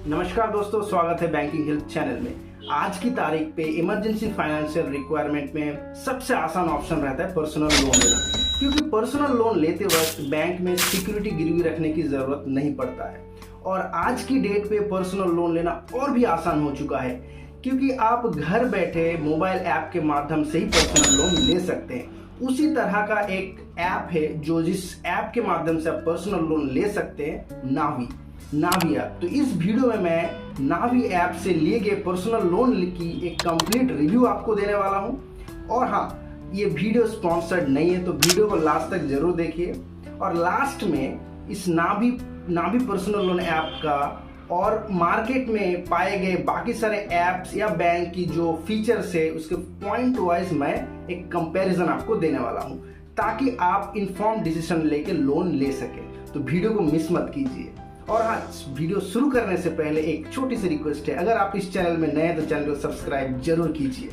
नमस्कार दोस्तों, स्वागत है बैंकिंग हेल्प चैनल में। आज की तारीख पे इमरजेंसी फाइनेंशियल रिक्वायरमेंट में सबसे आसान ऑप्शन रहता है पर्सनल लोन लेना, क्योंकि पर्सनल लोन लेते वक्त बैंक में सिक्योरिटी गिरवी रखने की जरूरत नहीं पड़ता है। और आज की डेट पे पर्सनल लोन लेना और भी आसान हो चुका है, क्योंकि आप घर बैठे मोबाइल ऐप के माध्यम से ही पर्सनल लोन ले सकते हैं। उसी तरह का एक ऐप है जिस ऐप के माध्यम से आप पर्सनल लोन ले सकते हैं, नावी ऐप। तो इस वीडियो में मैं नावी ऐप से लिए गए पर्सनल लोन की एक कंप्लीट रिव्यू आपको देने वाला हूं। और हाँ, ये वीडियो स्पॉन्सर्ड नहीं है, तो वीडियो को लास्ट तक जरूर देखिए। और लास्ट में इस नावी पर्सनल लोन ऐप का और मार्केट में पाए गए बाकी सारे ऐप्स या बैंक की जो फीचर्स है उसके पॉइंट वाइज मैं एक कंपैरिजन आपको देने वाला हूं, ताकि आप इन्फॉर्म डिसीजन लेके लोन ले सके। तो वीडियो को मिस मत कीजिए। और हाँ, वीडियो शुरू करने से पहले एक छोटी सी रिक्वेस्ट है, अगर आप इस चैनल में नए हैं तो चैनल को सब्सक्राइब जरूर कीजिए।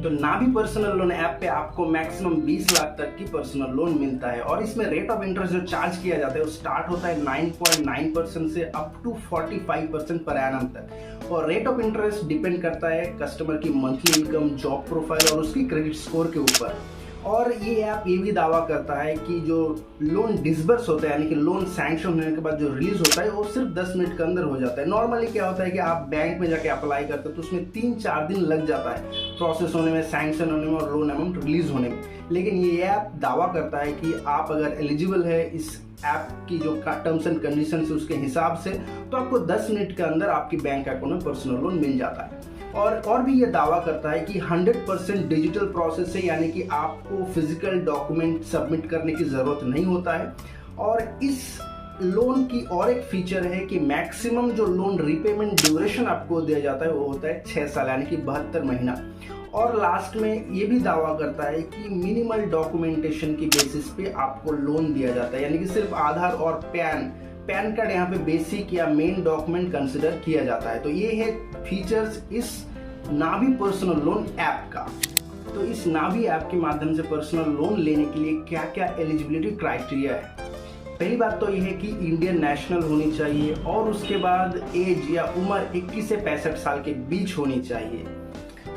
तो नावी पर्सनल लोन ऐप पे आपको मैक्सिमम 20 लाख तक की पर्सनल लोन मिलता है, और इसमें रेट ऑफ इंटरेस्ट जो चार्ज किया जाता है वो स्टार्ट होता है 9.9% से अप टू 45% पर एनम तक। और रेट ऑफ इंटरेस्ट डिपेंड करता है कस्टमर की मंथली इनकम, जॉब प्रोफाइल और उसकी क्रेडिट स्कोर के ऊपर। और ये ऐप ये भी दावा करता है कि जो लोन डिसबर्स होता है, यानी कि लोन सैंक्शन होने के बाद जो रिलीज होता है, वो सिर्फ 10 मिनट के अंदर हो जाता है। नॉर्मली क्या होता है कि आप बैंक में जाके अप्लाई करते हो तो उसमें 3-4 दिन लग जाता है प्रोसेस होने में, सैंक्शन होने में और लोन अमाउंट रिलीज होने में। लेकिन ये ऐप दावा करता है कि आप अगर एलिजिबल है इस ऐप की जो टर्म्स एंड कंडीशन है उसके हिसाब से, तो आपको 10 मिनट के अंदर आपकी बैंक अकाउंट में पर्सनल लोन मिल जाता है। और भी ये दावा करता है कि 100% डिजिटल प्रोसेस है, यानी कि आपको फिजिकल डॉक्यूमेंट सबमिट करने की जरूरत नहीं होता है। और इस लोन की और एक फीचर है कि मैक्सिमम जो लोन रिपेमेंट ड्यूरेशन आपको दिया जाता है वो होता है 6 साल, यानी कि 72 महीना। और लास्ट में ये भी दावा करता है कि मिनिमल डॉक्यूमेंटेशन की बेसिस पे आपको लोन दिया जाता है, यानी कि सिर्फ आधार और पैन कार्ड यहाँ पे बेसिक या मेन डॉक्यूमेंट कंसिडर किया जाता है। तो ये है फीचर्स इस नावी पर्सनल लोन ऐप का। तो इस नावी ऐप के माध्यम से पर्सनल लोन लेने के लिए क्या क्या एलिजिबिलिटी क्राइटेरिया है। पहली बात तो यह है कि इंडियन नेशनल होनी चाहिए, और उसके बाद एज या उम्र 21 से 65 साल के बीच होनी चाहिए।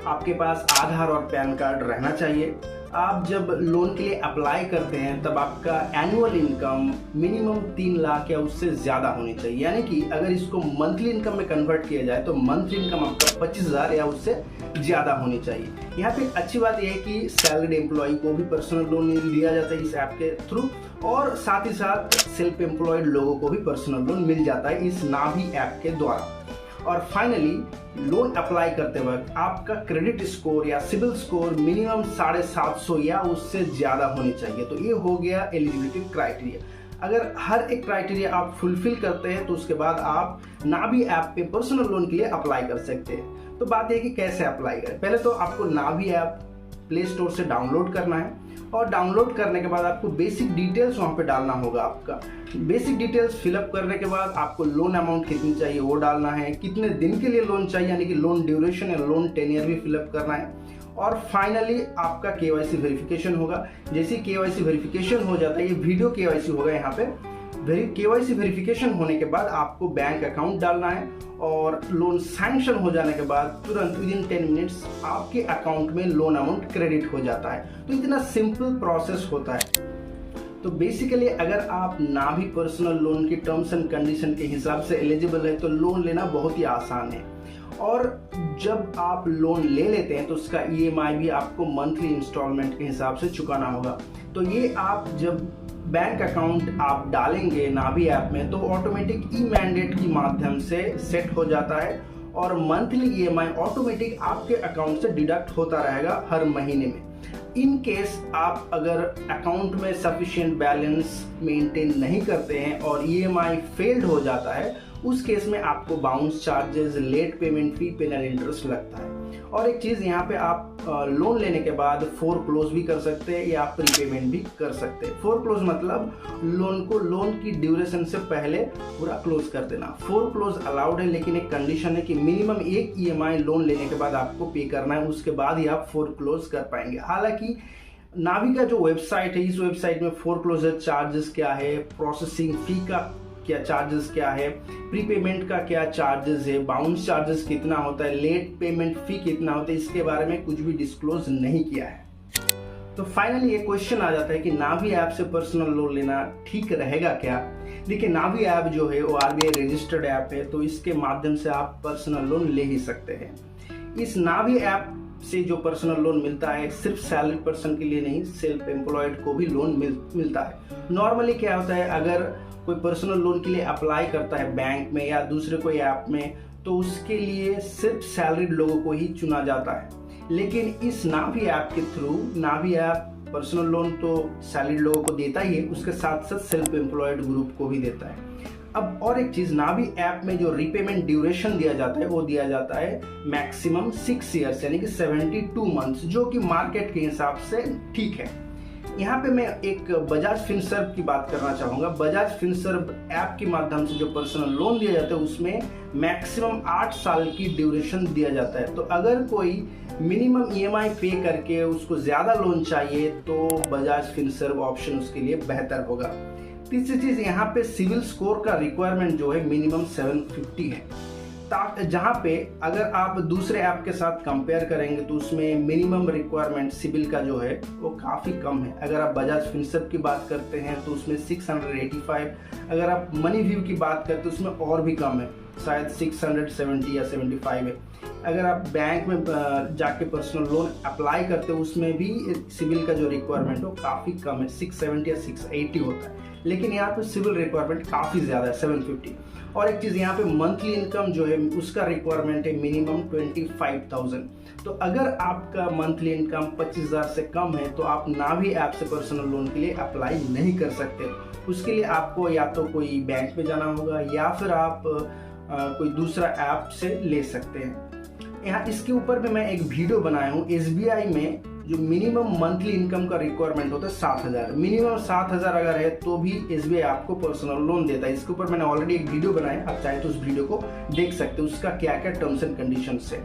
आपके पास आधार और पैन कार्ड रहना चाहिए। आप जब लोन के लिए अप्लाई करते हैं तब आपका एनुअल इनकम मिनिमम 3 लाख या उससे ज़्यादा होनी चाहिए, यानी कि अगर इसको मंथली इनकम में कन्वर्ट किया जाए तो मंथली इनकम आपका 25,000 या उससे ज़्यादा होनी चाहिए। यहाँ पे अच्छी बात यह है कि सैलरीड एम्प्लॉय को भी पर्सनल लोन दिया जाता है इस ऐप के थ्रू, और साथ ही साथ सेल्फ एम्प्लॉयड लोगों को भी पर्सनल लोन मिल जाता है इस नावी ऐप के द्वारा। और फाइनली लोन अप्लाई करते वक्त आपका क्रेडिट स्कोर या सिबिल स्कोर मिनिमम 750 या उससे ज़्यादा होनी चाहिए। तो ये हो गया एलिजिबिलिटी क्राइटेरिया। अगर हर एक क्राइटेरिया आप फुलफिल करते हैं तो उसके बाद आप नावी ऐप पे पर्सनल लोन के लिए अप्लाई कर सकते हैं। तो बात यह कि कैसे अप्लाई करें। पहले तो आपको नावी ऐप प्ले स्टोर से डाउनलोड करना है, और डाउनलोड करने के बाद आपको बेसिक डिटेल्स वहाँ पे डालना होगा। आपका बेसिक डिटेल्स फिलअप करने के बाद आपको लोन अमाउंट कितनी चाहिए वो डालना है, कितने दिन के लिए लोन चाहिए, यानी कि लोन ड्यूरेशन या लोन टेन्योर भी फिलअप करना है। और फाइनली आपका केवाईसी वेरिफिकेशन होगा। जैसे केवाईसी वेरिफिकेशन हो जाता है, ये वीडियो केवाईसी होगा यहाँ पे। केवाईसी वेरिफिकेशन होने के बाद आपको बैंक अकाउंट डालना है, और लोन सैंक्शन हो जाने के बाद तुरंत विदिन 10 मिनट्स आपके अकाउंट में लोन अमाउंट क्रेडिट हो जाता है। तो इतना सिंपल प्रोसेस होता है। तो बेसिकली अगर आप नावी पर्सनल लोन की टर्म्स एंड कंडीशन के हिसाब से एलिजिबल है तो लोन लेना बहुत ही आसान है। और जब आप लोन ले लेते हैं तो उसका EMI भी आपको मंथली इंस्टॉलमेंट के हिसाब से चुकाना होगा। तो ये आप जब बैंक अकाउंट आप डालेंगे नावी ऐप में तो ऑटोमेटिक ई-मैंडेट की माध्यम से सेट हो जाता है, और मंथली EMI ऑटोमेटिक आपके अकाउंट से डिडक्ट होता रहेगा हर महीने में। इन केस आप अगर अकाउंट में सफिशिएंट बैलेंस मेंटेन नहीं करते हैं और EMI फेल्ड हो जाता है, उस केस में आपको bounce charges, late payment fee, penal interest लगता है। और एक चीज़ यहाँ पे आप लोन लेने के बाद फोरक्लोज भी कर सकते हैं या प्रीपेमेंट भी कर सकते हैं। फोरक्लोज मतलब लोन की ड्यूरेशन से पहले पूरा क्लोज कर देना। फोरक्लोज अलाउड है, लेकिन एक कंडीशन है कि मिनिमम एक EMI लोन लेने के बाद आपको पे करना है, उसके बाद ही आप फोरक्लोज कर पाएंगे। हालांकि नावी का जो वेबसाइट है, इस वेबसाइट में फोरक्लोजर चार्जेस क्या है, प्रोसेसिंग फी का क्या चार्जेस क्या है, प्रीपेमेंट का क्या चार्जेस है, बाउंस चार्जेस कितना होता है, लेट पेमेंट फी कितना होता है, इसके बारे में कुछ भी डिस्क्लोज नहीं किया है। तो फाइनली ये क्वेश्चन आ जाता है कि नावी ऐप से पर्सनल लोन लेना ठीक रहेगा क्या। देखिए, नावी ऐप जो है वो RBI रजिस्टर्ड ऐप है, तो इसके माध्यम से आप पर्सनल लोन ले ही सकते हैं। इस नावी ऐप से जो पर्सनल लोन मिलता है सिर्फ सैलरी पर्सन के लिए नहीं, सेल्फ एम्प्लॉयड को भी लोन मिलता है। नॉर्मली क्या होता है, अगर कोई पर्सनल लोन के लिए अप्लाई करता है बैंक में या दूसरे कोई ऐप में, तो उसके लिए सिर्फ सैलरीड लोगों को ही चुना जाता है। लेकिन इस नावी ऐप के थ्रू, नावी ऐप पर्सनल लोन तो सैलरीड लोगों को देता ही है, उसके साथ साथ सेल्फ एम्प्लॉयड ग्रुप को भी देता है। अब और एक चीज, नावी ऐप में जो रीपेमेंट ड्यूरेशन दिया जाता है वो दिया जाता है मैक्सिमम 6 ईयर्स यानी कि 72 मंथ्स, जो कि मार्केट के हिसाब से ठीक है। यहाँ पे मैं एक बजाज फिनसर्व की बात करना चाहूंगा। बजाज फिनसर्व ऐप के माध्यम से जो पर्सनल लोन दिया जाता है उसमें मैक्सिमम 8 साल की ड्यूरेशन दिया जाता है। तो अगर कोई मिनिमम EMI पे करके उसको ज्यादा लोन चाहिए तो बजाज फिनसर्व ऑप्शन उसके लिए बेहतर होगा। तीसरी चीज, यहाँ पे सिविल स्कोर का रिक्वायरमेंट जो है मिनिमम 750 है, जहाँ पे अगर आप दूसरे ऐप के साथ कंपेयर करेंगे तो उसमें मिनिमम रिक्वायरमेंट सिविल का जो है वो काफ़ी कम है। अगर आप बजाज फिनसर्व की बात करते हैं तो उसमें 685, अगर आप मनी व्यू की बात करते हैं तो उसमें और भी कम है, शायद 670 या 75 है। अगर आप बैंक में जाके पर्सनल लोन अप्लाई करते हो उसमें भी सिविल का जो रिक्वायरमेंट हो काफ़ी कम है, 670 या 680 होता है। लेकिन यहाँ पे सिविल रिक्वायरमेंट काफ़ी ज़्यादा है, 750। और एक चीज़, यहाँ पे मंथली इनकम जो है उसका रिक्वायरमेंट है मिनिमम 25,000। तो अगर आपका मंथली इनकम 25,000 से कम है तो आप नावी ऐप से पर्सनल लोन के लिए अप्लाई नहीं कर सकते। उसके लिए आपको या तो कोई बैंक में जाना होगा या फिर आप कोई दूसरा ऐप से ले सकते हैं। यहाँ इसके ऊपर भी मैं एक वीडियो बनाया हूँ। SBI में जो मिनिमम मंथली इनकम का रिक्वायरमेंट होता है 7,000, मिनिमम 7,000 अगर है तो भी SBI आपको पर्सनल लोन देता है। इसके ऊपर मैंने ऑलरेडी एक वीडियो बनाया, आप चाहे तो उस वीडियो को देख सकते हो, उसका क्या क्या टर्म्स एंड कंडीशंस है।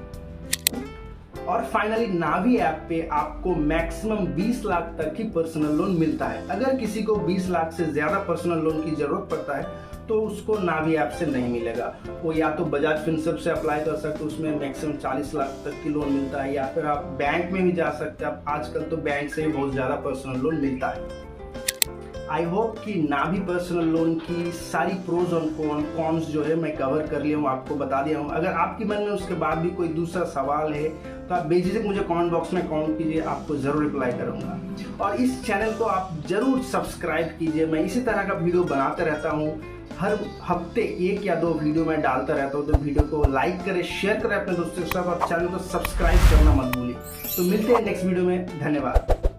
और फाइनली नावी ऐप पे आपको मैक्सिमम 20 लाख तक की पर्सनल लोन मिलता है। अगर किसी को 20 लाख से ज्यादा पर्सनल लोन की जरूरत पड़ता है तो उसको नावी ऐप से नहीं मिलेगा। वो या तो बजाज फिनसर्व से अप्लाई कर सकते हो, उसमें मैक्सिमम 40 लाख तक की लोन मिलता है, या फिर आप बैंक में भी जा सकते हैं। आजकल तो बैंक से भी बहुत ज्यादा पर्सनल लोन मिलता है। आई होप कि नावी पर्सनल लोन की सारी प्रोज और कॉन्स जो है मैं कवर कर लिया हूँ, आपको बता दिया हूँ। अगर आपके मन में उसके बाद भी कोई दूसरा सवाल है तो आप बेझिझक मुझे कमेंट बॉक्स में कमेंट कीजिए, आपको जरूर रिप्लाई करूँगा। और इस चैनल को आप जरूर सब्सक्राइब कीजिए, मैं इसी तरह का वीडियो बनाते रहता हूँ। हर हफ्ते 1 या 2 वीडियो मैं डालता रहता हूँ, तो वीडियो को लाइक करें, शेयर करें अपने दोस्तों के साथ और चैनल को सब्सक्राइब करना मत भूलिए। तो मिलते हैं नेक्स्ट वीडियो में, धन्यवाद।